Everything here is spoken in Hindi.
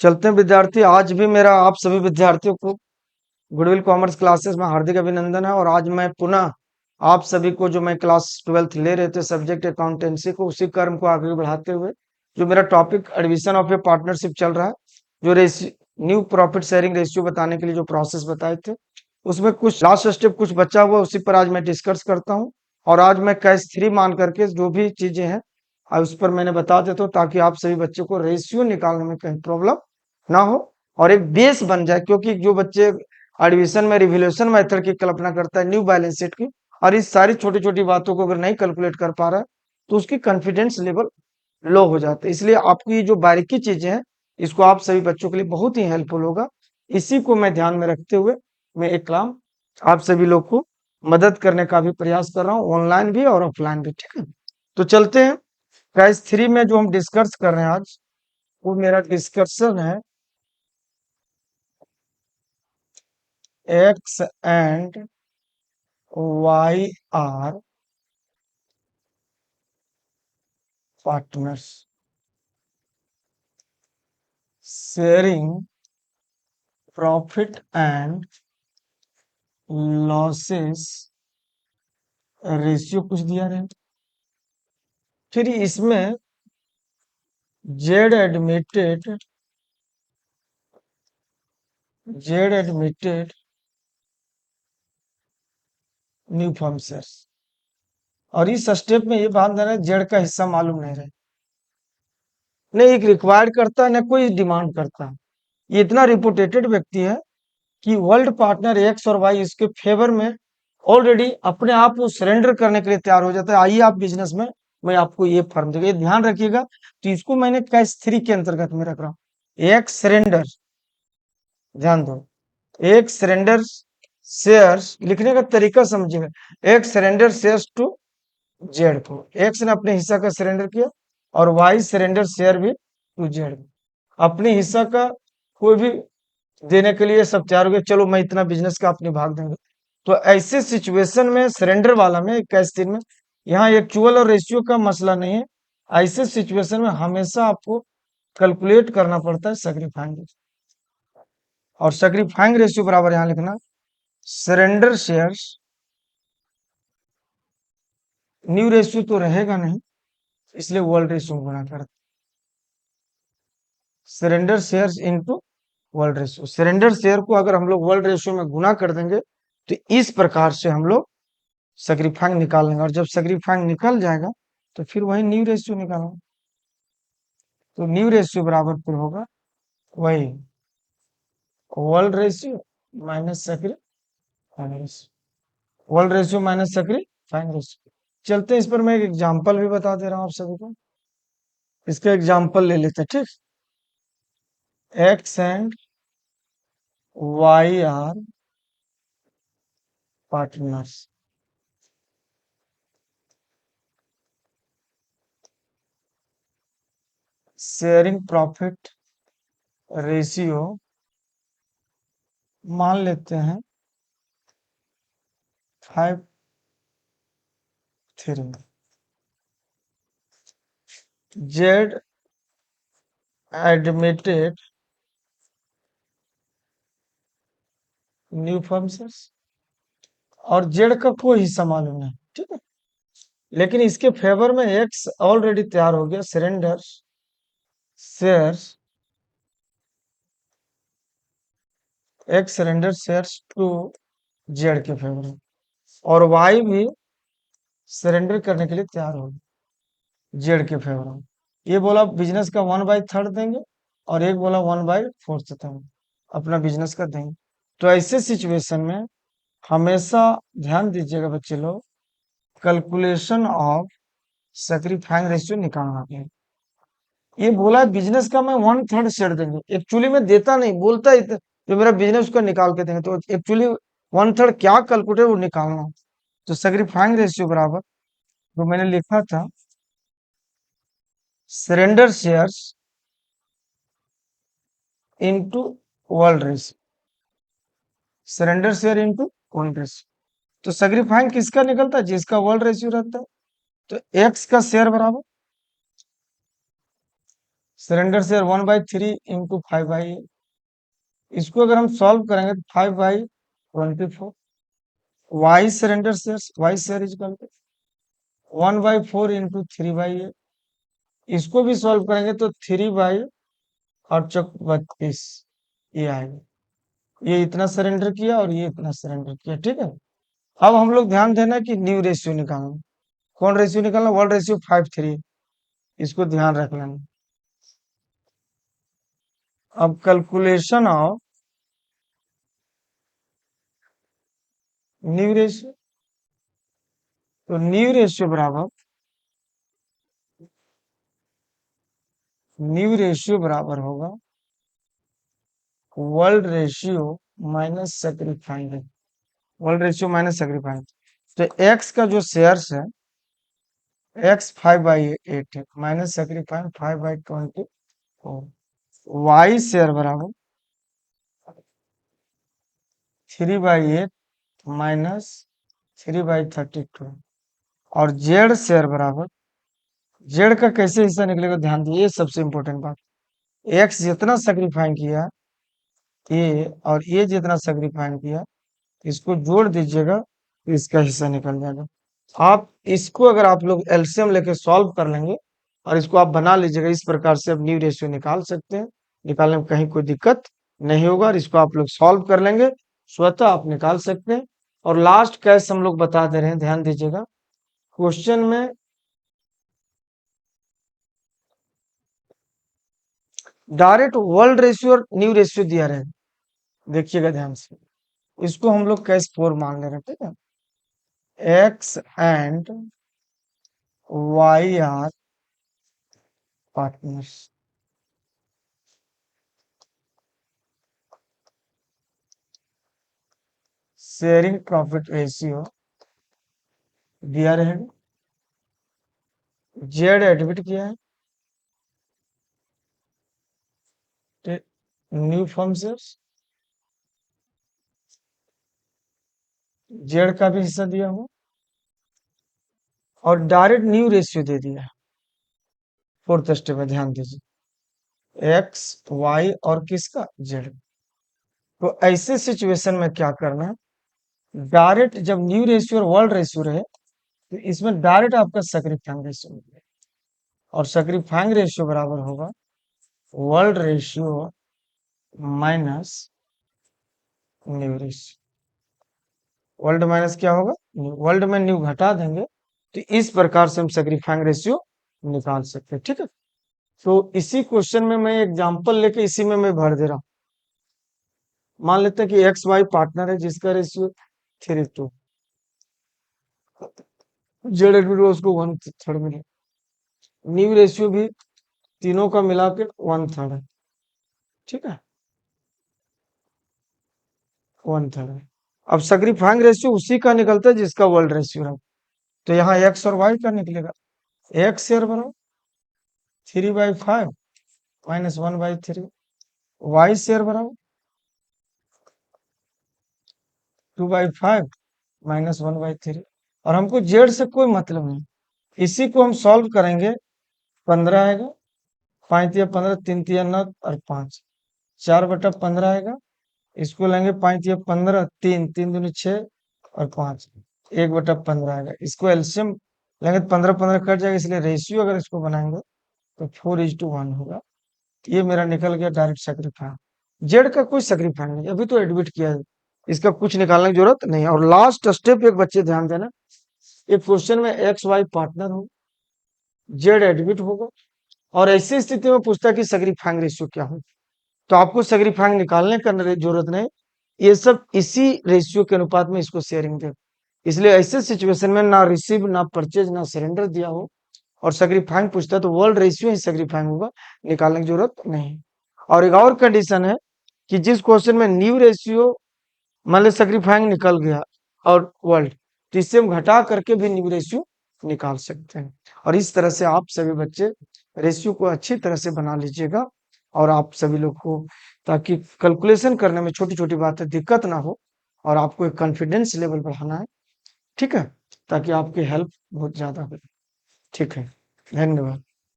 चलते हैं विद्यार्थी। आज भी मेरा आप सभी विद्यार्थियों को गुडविल कॉमर्स क्लासेस में हार्दिक अभिनंदन है। और आज मैं पुनः आप सभी को, जो मैं क्लास 12th ले रहे थे सब्जेक्ट अकाउंटेंसी को, उसी क्रम को आगे बढ़ाते हुए जो मेरा topic admission of A partnership चल रहा है, जो न्यू प्रॉफिट शेयरिंग रेशियो बताने के लिए जो प्रोसेस बताए थे, उसमें कुछ लास्ट स्टेप कुछ बचा हुआ, उसी पर आज मैं डिस्कस करता हूँ। और आज मैं कैश 3 मान करके जो भी चीजें हैं उस पर मैंने बता देता हूँ, ताकि आप सभी बच्चों को रेशियो निकालने में कहीं प्रॉब्लम ना हो और एक बेस बन जाए। क्योंकि जो बच्चे एडमिशन में रिवोल्यूशन मेथड की कल्पना करता है न्यू बैलेंस शीट की, और इस सारी छोटी छोटी बातों को अगर नहीं कैलकुलेट कर पा रहा है, तो उसकी कॉन्फिडेंस लेवल लो हो जाता है। इसलिए आपकी ये जो बारीकी चीजें हैं, इसको आप सभी बच्चों के लिए बहुत ही हेल्पफुल होगा। इसी को मैं ध्यान में रखते हुए मैं एक काम आप सभी लोग को मदद करने का भी प्रयास कर रहा हूँ, ऑनलाइन भी और ऑफलाइन भी। ठीक है, तो चलते हैं। क्लास 3 में जो हम डिस्कस कर रहे हैं आज, वो मेरा डिस्कशन है X and Y are partners sharing profit and losses ratio कुछ दिया रहे। फिर इसमें Z admitted new firm shares. और इस स्टेप में ये बात देना, जेड का हिस्सा मालूम नहीं रहे, न एक रिक्वायर्ड करता है न कोई डिमांड करता है। ये इतना रिपोर्टेटेड व्यक्ति है कि वर्ल्ड पार्टनर एक्स और वाई इसके फेवर में ऑलरेडी अपने आप को सरेंडर करने के लिए तैयार हो जाता है। आइए आप बिजनेस में, मैं आपको ये फर्म देगा, ये ध्यान रखिएगा। तो इसको मैंने कैश 3 के अंतर्गत में रख रहा हूँ। एक सरेंडर, ध्यान दो, एक सरेंडर शेयर्स लिखने का तरीका समझिएगा। एक सरेंडर शेयर्स टू जेड को, एक्स ने अपने हिस्सा का सरेंडर किया और वाई सरेंडर शेयर भी टू जेड। अपने हिस्सा का कोई भी देने के लिए सब तैयार हो गए, चलो मैं इतना बिजनेस का अपने भाग देंगे। तो ऐसे सिचुएशन में सरेंडर वाला में कैश 3 में यहाँ एक्चुअल और रेशियो का मसला नहीं है। ऐसे सिचुएशन में हमेशा आपको कैलकुलेट करना पड़ता है सैक्रिफाइंग रेशियो। और सैक्रिफाइंग रेशियो बराबर यहाँ लिखना सरेंडर शेयर्स, न्यू रेशियो तो रहेगा नहीं, इसलिए वर्ल्ड रेशियो गुणा करते, surrender shares into world ratio. Surrender share को अगर हम लोग वर्ल्ड रेशियो में गुना कर देंगे, तो इस प्रकार से हम लोग सैक्रिफाइंग निकाल लेंगे। और जब सैक्रिफाइंग निकल जाएगा, तो फिर वही न्यू रेशियो निकालेंगे। तो न्यू रेशियो बराबर फिर होगा वही world ratio minus sacrificing ratio, world ratio minus sacrificing ratio. चलते हैं, इस पर मैं एक एग्जांपल भी बता दे रहा हूँ आप सभी को। इसका एग्जांपल ले लेते हैं, ठीक। X and Y are partners sharing profit ratio मान लेते हैं 5:3। जेड एडमिटेड न्यू फर्म और जेड का कोई हिस्सा मालूम नहीं, ठीक है। लेकिन इसके फेवर में एक्स ऑलरेडी तैयार हो गया, surrender shares, X surrender shares to Z के फेवर में, और वाई भी सरेंडर करने के लिए तैयार हो गया जेड के फेवर में। ये बोला बिजनेस का 1/3 देंगे, और एक बोला 1/4 देंगे, अपना बिजनेस का देंगे। तो ऐसे सिचुएशन में हमेशा ध्यान दीजिएगा बच्चे लोग, कैलकुलेशन ऑफ सैक्रिफाइंग रेशियो निकालना है। ये बोला बिजनेस का मैं 1/3 शेयर देंगे, एक्चुअली में देता नहीं, बोलता है जो मेरा बिजनेस उसका निकाल के देंगे। तो एक्चुअली 1/3 क्या कैलकुलेट वो निकालना। तो सैक्रिफाइंग रेशियो बराबर जो मैंने लिखा था, surrender shares into world ratio, surrender share into world ratio. तो सैक्रिफाइंग किसका निकलता है, जिसका वर्ल्ड रेशियो रहता है। तो एक्स का शेयर बराबर सरेंडर शेयर 1/3 इंटू 5/8। इसको अगर हम सॉल्व करेंगे तो 5/24। Y surrender share, Y share is equal to 1/4 into 3/8। इसको भी सॉल्व करेंगे तो 3 और चौक 32, ये आएगा। ये इतना सरेंडर किया और ये इतना सरेंडर किया, ठीक है। अब हम लोग ध्यान देना कि न्यू रेशियो निकालना। कौन रेशियो निकालना? World ratio 5:3। इसको ध्यान रख लेना। अब कैलकुलेशन ऑफ न्यू रेशियो, तो न्यू रेशियो बराबर, न्यू रेशियो बराबर होगा world ratio minus sacrificing. World ratio minus sacrificing. तो एक्स का जो शेयर्स है, एक्स 5/8 है, माइनस सेक्रीफाइंग 5/24। वाई शेयर बराबर 3/8 माइनस 3/32। और जेड शेयर बराबर, जेड का कैसे हिस्सा निकलेगा ध्यान दिए, ये सबसे इंपॉर्टेंट बात। एक्स जितना सेक्रीफाइंग किया ये, और ये जितना सेक्रीफाइंग किया, इसको जोड़ दीजिएगा तो इसका हिस्सा निकल जाएगा। आप इसको अगर आप लोग एलसीएम लेके सॉल्व कर लेंगे और इसको आप बना लीजिएगा, इस प्रकार से अब न्यू रेशियो निकाल सकते हैं। निकालने में कहीं कोई दिक्कत नहीं होगा, और इसको आप लोग सॉल्व कर लेंगे, स्वतः आप निकाल सकते हैं। और लास्ट कैस हम लोग बता दे रहे हैं, ध्यान दीजिएगा। क्वेश्चन में डायरेक्ट वर्ल्ड रेशियो और न्यू रेशियो दिया रहे, देखिएगा ध्यान से। इसको हम लोग कैस 4 मान ले रहे हैं, ठीक है। X and Y are partners, sharing profit ratio दिया रहेगा। जेड एडमिट किया है, न्यू फर्म से जेड का भी हिस्सा दिया हुआ, और डायरेक्ट न्यू रेशियो दे दिया है। फोर्थ स्टेप में ध्यान दीजिए, एक्स वाई और किसका? जेड। तो ऐसे सिचुएशन में क्या करना है, डायरेक्ट जब न्यू रेशियो और वर्ल्ड रेशियो रहे तो इसमें डायरेक्ट आपका सैक्रिफाइंग रेशियो मिलेगा, और सैक्रिफाइंग रेशियो बराबर होगा world ratio minus new ratio. World minus क्या होगा? वर्ल्ड में न्यू घटा देंगे, तो इस प्रकार से हम सैक्रिफाइंग रेशियो निकाल सकते हैं, ठीक है। तो इसी क्वेश्चन में मैं एग्जांपल लेके इसी में मैं भर दे रहा हूं। मान लेते हैं कि एक्स वाई पार्टनर है जिसका रेशियो 3:2, जेड एडमिट उसको 1/3 मिले। न्यू रेशियो भी तीनों का मिला के 1/3 है, ठीक है, 1/3 है। अब सैक्रिफाइंग रेशियो उसी का निकलता है जिसका वर्ल्ड रेशियो है, तो यहाँ एक्स और वाई का निकलेगा। एक्स शेयर बनाओ 3/5 माइनस 1/3। वाई शेयर बनाओ 2/5 माइनस 1/3। और हमको जेड से कोई मतलब नहीं, इसी को हम सॉल्व करेंगे। 15 आएगा, 5 या 15, 3 या 9 और 5, 4/15 आएगा। इसको लेंगे 5 या 15, 3 दूनी 6 और 5, 1/15 आएगा। इसको एलसीएम लेंगे तो 15 कट जाएगा, इसलिए रेशियो अगर इसको बनाएंगे तो 4:1 होगा। ये मेरा निकल गया डायरेक्ट सेक्रीफाई। जेड का कोई सेक्रीफाई नहीं, अभी तो एडमिट किया है, इसका कुछ निकालने की जरूरत नहीं है। और लास्ट स्टेप एक बच्चे ध्यान देना, एक क्वेश्चन में एक्स वाई पार्टनर हो, जेड एडमिट होगा, और ऐसी स्थिति में पूछता है कि सेक्रीफाइंग रेशियो क्या हो, तो आपको सेक्रीफाइंग निकालने का जरूरत नहीं, ये सब इसी रेशियो के अनुपात में इसको शेयरिंग दे। इसलिए ऐसे सिचुएशन में ना रिसीव ना परचेज ना सरेंडर दिया हो और सेक्रीफाइंग पूछता है तो वर्ल्ड रेशियो ही सेक्रीफाइंग होगा, निकालने की जरूरत नहीं। और एक और कंडीशन है कि जिस क्वेश्चन में न्यू रेशियो मान लो सेक्रीफाइंग निकल गया और वर्ल्ड, तो इससे हम घटा करके भी न्यू रेशियो निकाल सकते हैं। और इस तरह से आप सभी बच्चे रेशियो को अच्छी तरह से बना लीजिएगा, और आप सभी लोग को, ताकि कैलकुलेशन करने में छोटी छोटी बातें दिक्कत ना हो, और आपको एक कॉन्फिडेंस लेवल बढ़ाना है, ठीक है, ताकि आपकी हेल्प बहुत ज्यादा हो। ठीक है, धन्यवाद।